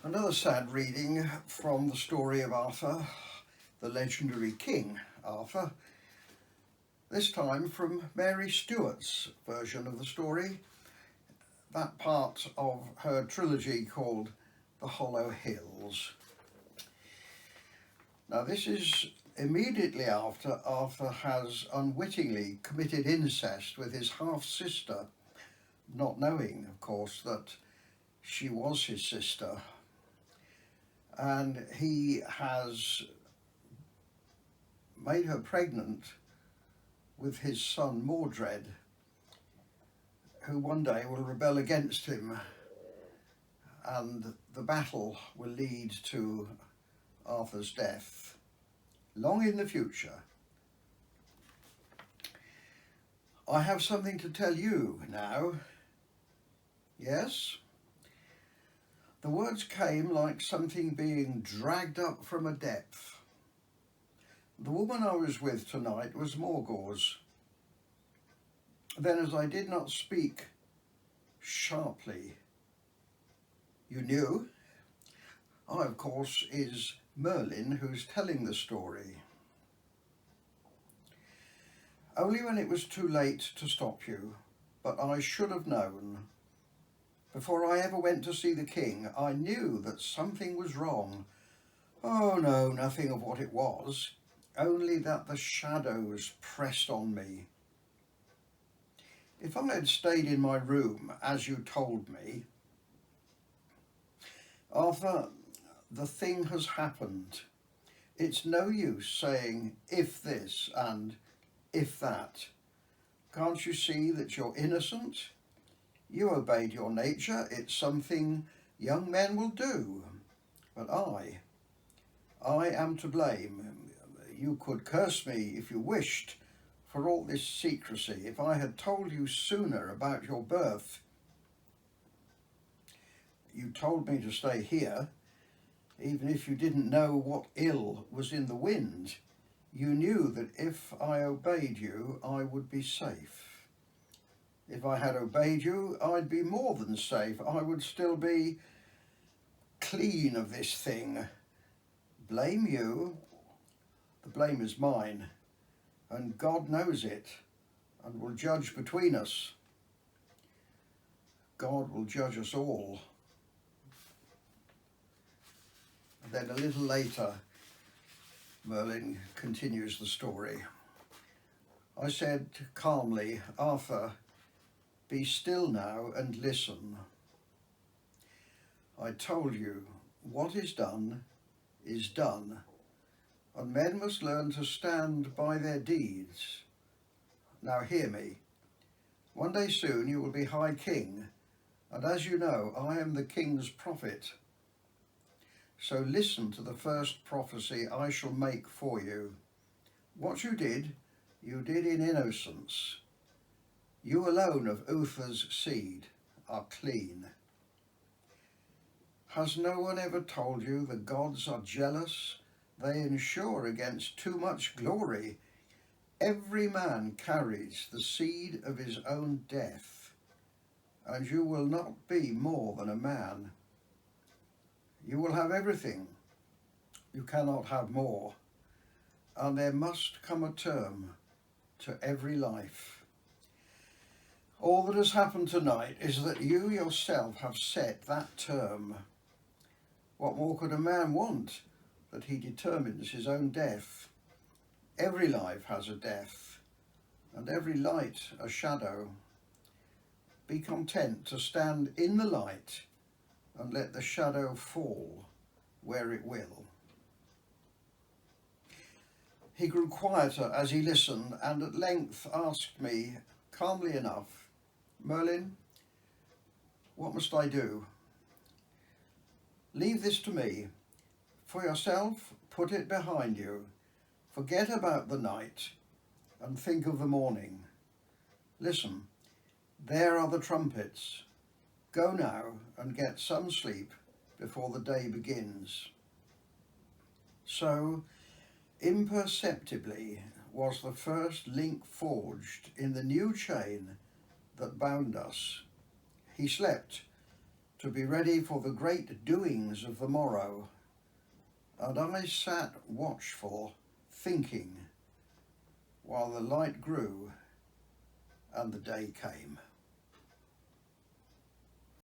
Another sad reading from the story of Arthur, the legendary King Arthur, this time from Mary Stewart's version of the story, that part of her trilogy called The Hollow Hills. Now this is immediately after Arthur has unwittingly committed incest with his half-sister, not knowing, of course, that she was his sister. And he has made her pregnant with his son Mordred, who one day will rebel against him, and the battle will lead to Arthur's death long in the future. I have something to tell you now. Yes? The words came like something being dragged up from a depth. The woman I was with tonight was Morgause. Then, as I did not speak sharply, you knew? I, of course, is Merlin who's telling the story. Only when it was too late to stop you, but I should have known. Before I ever went to see the king, I knew that something was wrong. Oh no, nothing of what it was, only that the shadows pressed on me. If I had stayed in my room, as you told me, Arthur, the thing has happened. It's no use saying if this and if that. Can't you see that you're innocent? You obeyed your nature. It's something young men will do. But I am to blame. You could curse me if you wished for all this secrecy. If I had told you sooner about your birth, you told me to stay here, even if you didn't know what ill was in the wind. You knew that if I obeyed you, I would be safe. If I had obeyed you, I'd be more than safe. I would still be clean of this thing. Blame you? The blame is mine, and God knows it, and will judge between us. God will judge us all. And then a little later, Merlin continues the story. I said calmly, Arthur, be still now and listen. I told you, what is done, and men must learn to stand by their deeds. Now hear me. One day soon you will be High King, and as you know, I am the King's prophet. So listen to the first prophecy I shall make for you. What you did in innocence. You alone of Uther's seed are clean. Has no one ever told you the gods are jealous? They ensure against too much glory. Every man carries the seed of his own death, and you will not be more than a man. You will have everything. You cannot have more, and there must come a term to every life. All that has happened tonight is that you yourself have set that term. What more could a man want that he determines his own death? Every life has a death, and every light a shadow. Be content to stand in the light and let the shadow fall where it will. He grew quieter as he listened, and at length asked me, calmly enough, Merlin, what must I do? Leave this to me. For yourself, put it behind you. Forget about the night and think of the morning. Listen, there are the trumpets. Go now and get some sleep before the day begins. So, imperceptibly was the first link forged in the new chain that bound us. He slept to be ready for the great doings of the morrow. And I sat watchful, thinking, while the light grew and the day came.